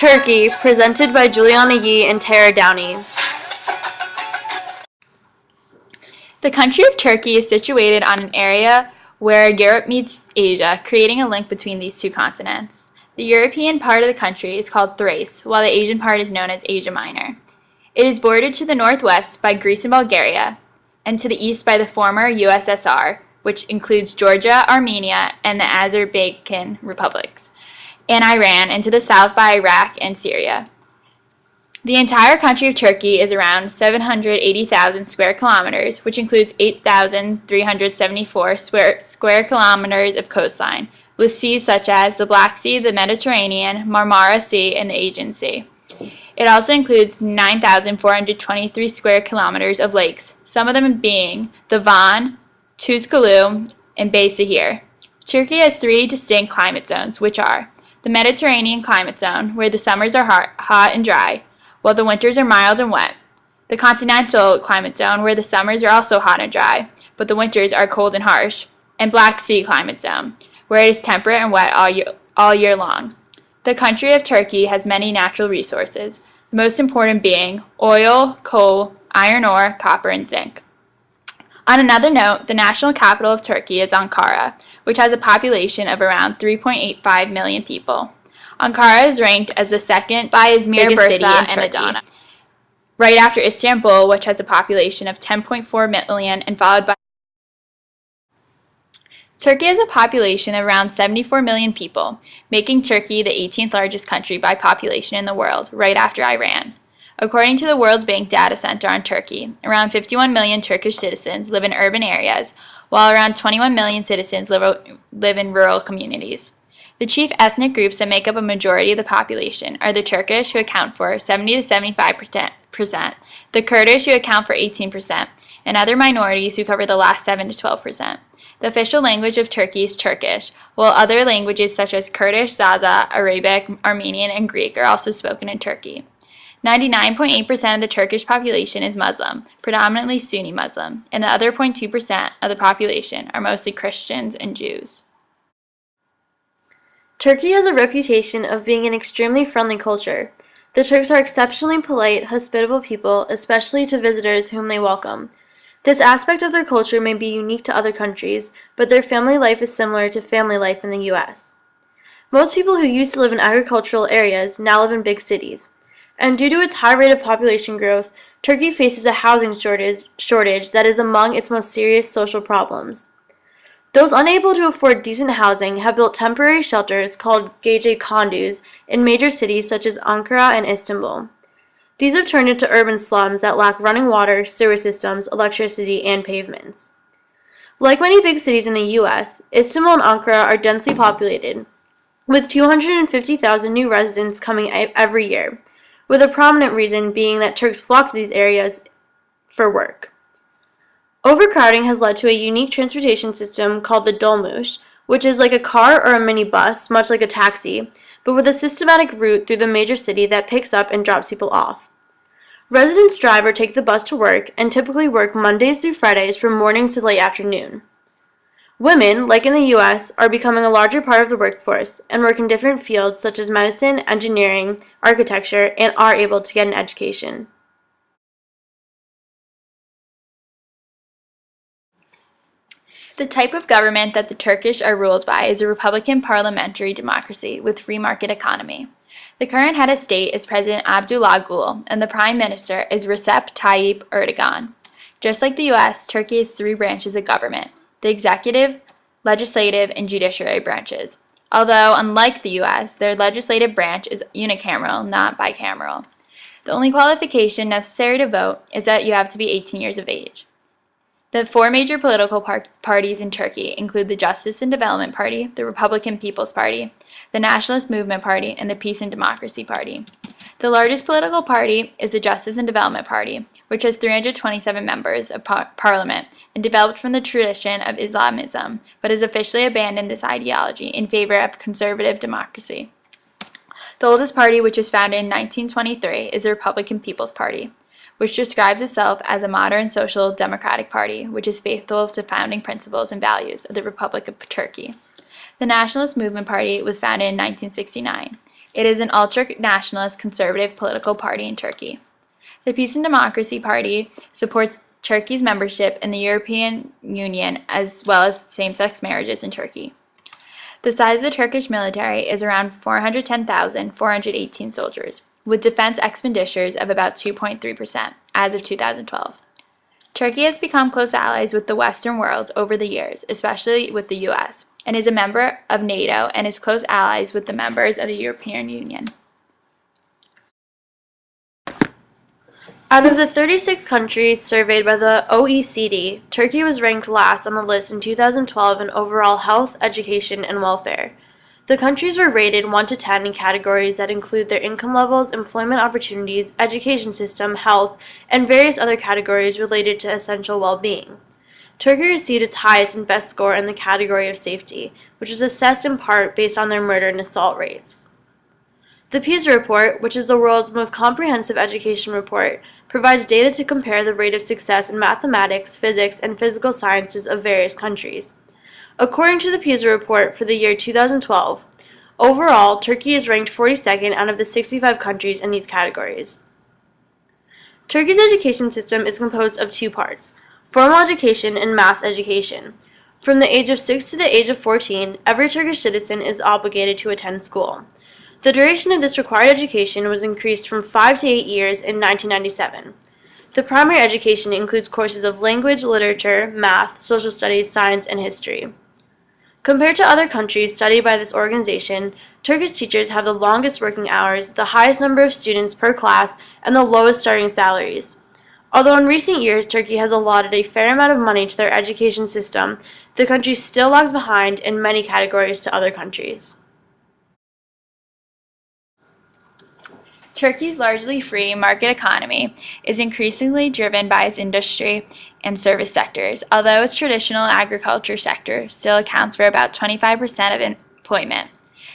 Turkey, presented by Juliana Yee and Tara Downey. The country of Turkey is situated on an area where Europe meets Asia, creating a link between these two continents. The European part of the country is called Thrace, while the Asian part is known as Asia Minor. It is bordered to the northwest by Greece and Bulgaria, and to the east by the former USSR, which includes Georgia, Armenia, and the Azerbaijan republics, and Iran, and to the south by Iraq and Syria. The entire country of Turkey is around 780,000 square kilometers, which includes 8,374 square kilometers of coastline, with seas such as the Black Sea, the Mediterranean, Marmara Sea, and the Aegean Sea. It also includes 9,423 square kilometers of lakes, some of them being the Van, Tuzkulu, and Bay Sahir. Turkey has three distinct climate zones, which are the Mediterranean climate zone, where the summers are hot and dry, while the winters are mild and wet. The continental climate zone, where the summers are also hot and dry, but the winters are cold and harsh. And Black Sea climate zone, where it is temperate and wet all year long. The country of Turkey has many natural resources, the most important being oil, coal, iron ore, copper, and zinc. On another note, the national capital of Turkey is Ankara, which has a population of around 3.85 million people. Ankara is ranked as the second by Izmir, biggest city in Turkey, Adana, right after Istanbul, which has a population of 10.4 million, and followed by Turkey has a population of around 74 million people, making Turkey the 18th largest country by population in the world, right after Iran. According to the World Bank Data Center on Turkey, around 51 million Turkish citizens live in urban areas, while around 21 million citizens live in rural communities. The chief ethnic groups that make up a majority of the population are the Turkish, who account for 70 to 75%, the Kurdish, who account for 18%, and other minorities who cover the last 7 to 12%. The official language of Turkey is Turkish, while other languages such as Kurdish, Zaza, Arabic, Armenian, and Greek are also spoken in Turkey. 99.8% of the Turkish population is Muslim, predominantly Sunni Muslim, and the other 0.2% of the population are mostly Christians and Jews. Turkey has a reputation of being an extremely friendly culture. The Turks are exceptionally polite, hospitable people, especially to visitors whom they welcome. This aspect of their culture may be unique to other countries, but their family life is similar to family life in the U.S. Most people who used to live in agricultural areas now live in big cities. And due to its high rate of population growth, Turkey faces a housing shortage that is among its most serious social problems. Those unable to afford decent housing have built temporary shelters called gece kondus in major cities such as Ankara and Istanbul. These have turned into urban slums that lack running water, sewer systems, electricity, and pavements. Like many big cities in the U.S., Istanbul and Ankara are densely populated, with 250,000 new residents coming every year, with a prominent reason being that Turks flock to these areas for work. Overcrowding has led to a unique transportation system called the dolmuş, which is like a car or a minibus, much like a taxi, but with a systematic route through the major city that picks up and drops people off. Residents drive or take the bus to work and typically work Mondays through Fridays from mornings to late afternoon. Women, like in the U.S., are becoming a larger part of the workforce and work in different fields such as medicine, engineering, architecture, and are able to get an education. The type of government that the Turkish are ruled by is a republican parliamentary democracy with free market economy. The current head of state is President Abdullah Gül, and the Prime Minister is Recep Tayyip Erdogan. Just like the U.S., Turkey has three branches of government: the executive, legislative, and judiciary branches. Although, unlike the U.S., their legislative branch is unicameral, not bicameral. The only qualification necessary to vote is that you have to be 18 years of age. The four major political parties in Turkey include the Justice and Development Party, the Republican People's Party, the Nationalist Movement Party, and the Peace and Democracy Party. The largest political party is the Justice and Development Party, which has 327 members of parliament and developed from the tradition of Islamism, but has officially abandoned this ideology in favor of conservative democracy. The oldest party, which was founded in 1923, is the Republican People's Party, which describes itself as a modern social democratic party, which is faithful to founding principles and values of the Republic of Turkey. The Nationalist Movement Party was founded in 1969. It is an ultra-nationalist conservative political party in Turkey. The Peace and Democracy Party supports Turkey's membership in the European Union as well as same-sex marriages in Turkey. The size of the Turkish military is around 410,418 soldiers, with defense expenditures of about 2.3% as of 2012. Turkey has become close allies with the Western world over the years, especially with the US, and is a member of NATO and is close allies with the members of the European Union. Out of the 36 countries surveyed by the OECD, Turkey was ranked last on the list in 2012 in overall health, education, and welfare. The countries were rated 1 to 10 in categories that include their income levels, employment opportunities, education system, health, and various other categories related to essential well-being. Turkey received its highest and best score in the category of safety, which was assessed in part based on their murder and assault rates. The PISA report, which is the world's most comprehensive education report, provides data to compare the rate of success in mathematics, physics, and physical sciences of various countries. According to the PISA report for the year 2012, overall, Turkey is ranked 42nd out of the 65 countries in these categories. Turkey's education system is composed of two parts: formal education and mass education. From the age of 6 to the age of 14, every Turkish citizen is obligated to attend school. The duration of this required education was increased from 5 to 8 years in 1997. The primary education includes courses of language, literature, math, social studies, science, and history. Compared to other countries studied by this organization, Turkish teachers have the longest working hours, the highest number of students per class, and the lowest starting salaries. Although in recent years Turkey has allotted a fair amount of money to their education system, the country still lags behind in many categories to other countries. Turkey's largely free market economy is increasingly driven by its industry and service sectors, although its traditional agriculture sector still accounts for about 25% of employment.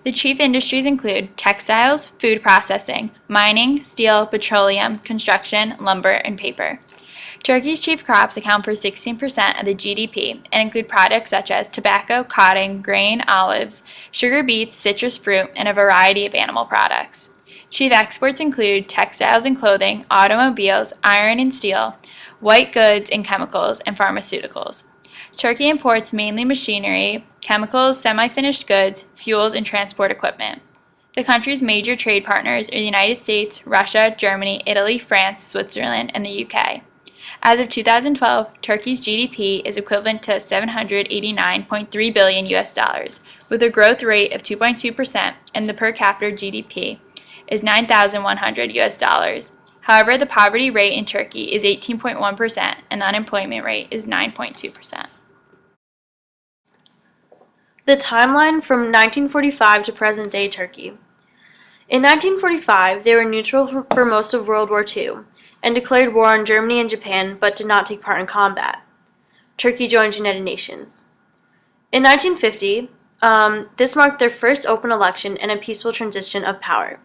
The chief industries include textiles, food processing, mining, steel, petroleum, construction, lumber, and paper. Turkey's chief crops account for 16% of the GDP and include products such as tobacco, cotton, grain, olives, sugar beets, citrus fruit, and a variety of animal products. Chief exports include textiles and clothing, automobiles, iron and steel, white goods and chemicals, and pharmaceuticals. Turkey imports mainly machinery, chemicals, semi-finished goods, fuels, and transport equipment. The country's major trade partners are the United States, Russia, Germany, Italy, France, Switzerland, and the UK. As of 2012, Turkey's GDP is equivalent to $789.3 billion US, with a growth rate of 2.2%, and the per capita GDP is $9,100 US. However, the poverty rate in Turkey is 18.1% and the unemployment rate is 9.2%. The timeline from 1945 to present-day Turkey. In 1945, they were neutral for most of World War II and declared war on Germany and Japan but did not take part in combat. Turkey joined United Nations. In 1950, this marked their first open election and a peaceful transition of power.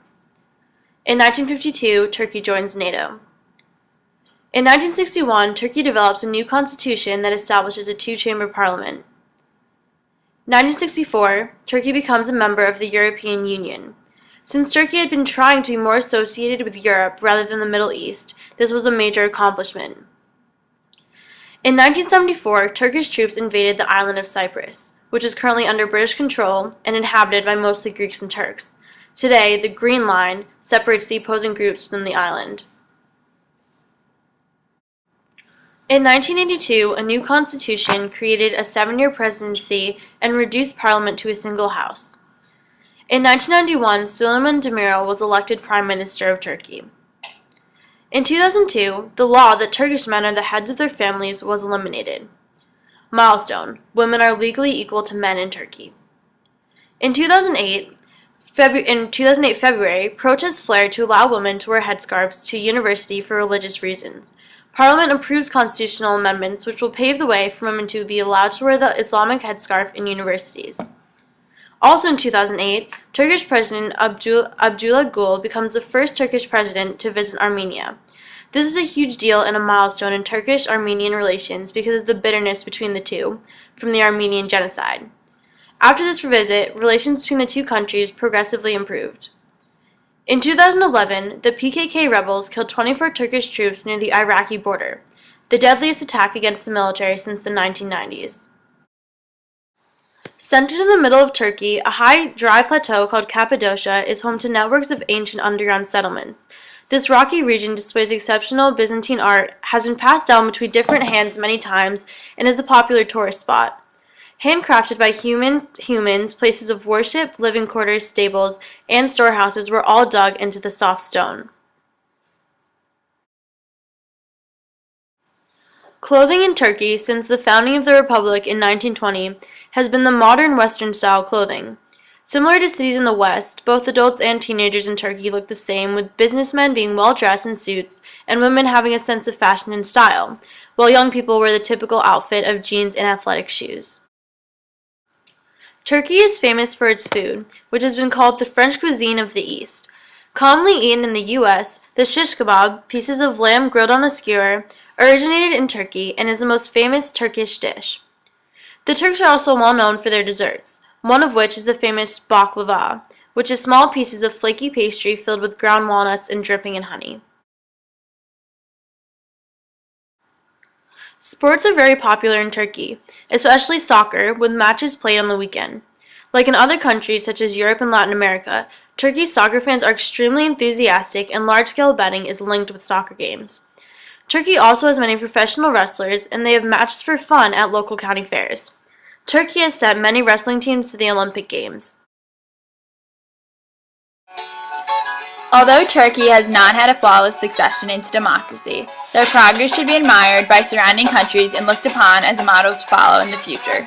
In 1952, Turkey joins NATO. In 1961, Turkey develops a new constitution that establishes a two-chamber parliament. 1964, Turkey becomes a member of the European Union. Since Turkey had been trying to be more associated with Europe rather than the Middle East, this was a major accomplishment. In 1974, Turkish troops invaded the island of Cyprus, which is currently under British control and inhabited by mostly Greeks and Turks. Today, the Green Line separates the opposing groups within the island. In 1982, a new constitution created a 7-year presidency and reduced parliament to a single house. In 1991, Süleyman Demirel was elected Prime Minister of Turkey. In 2002, the law that Turkish men are the heads of their families was eliminated. Milestone: women are legally equal to men in Turkey. In 2008 February, protests flared to allow women to wear headscarves to university for religious reasons. Parliament approves constitutional amendments which will pave the way for women to be allowed to wear the Islamic headscarf in universities. Also in 2008, Turkish President Abdullah Gül becomes the first Turkish president to visit Armenia. This is a huge deal and a milestone in Turkish-Armenian relations because of the bitterness between the two from the Armenian genocide. After this visit, relations between the two countries progressively improved. In 2011, the PKK rebels killed 24 Turkish troops near the Iraqi border, the deadliest attack against the military since the 1990s. Centered in the middle of Turkey, a high, dry plateau called Cappadocia is home to networks of ancient underground settlements. This rocky region displays exceptional Byzantine art, has been passed down between different hands many times, and is a popular tourist spot. Handcrafted by humans, places of worship, living quarters, stables, and storehouses were all dug into the soft stone. Clothing in Turkey, since the founding of the Republic in 1920, has been the modern Western-style clothing. Similar to cities in the West, both adults and teenagers in Turkey look the same, with businessmen being well-dressed in suits and women having a sense of fashion and style, while young people wear the typical outfit of jeans and athletic shoes. Turkey is famous for its food, which has been called the French cuisine of the East. Commonly eaten in the U.S., the shish kebab, pieces of lamb grilled on a skewer, originated in Turkey and is the most famous Turkish dish. The Turks are also well known for their desserts, one of which is the famous baklava, which is small pieces of flaky pastry filled with ground walnuts and dripping in honey. Sports are very popular in Turkey, especially soccer, with matches played on the weekend. Like in other countries such as Europe and Latin America, Turkey's soccer fans are extremely enthusiastic and large-scale betting is linked with soccer games. Turkey also has many professional wrestlers, and they have matches for fun at local county fairs. Turkey has sent many wrestling teams to the Olympic Games. Although Turkey has not had a flawless succession into democracy, their progress should be admired by surrounding countries and looked upon as a model to follow in the future.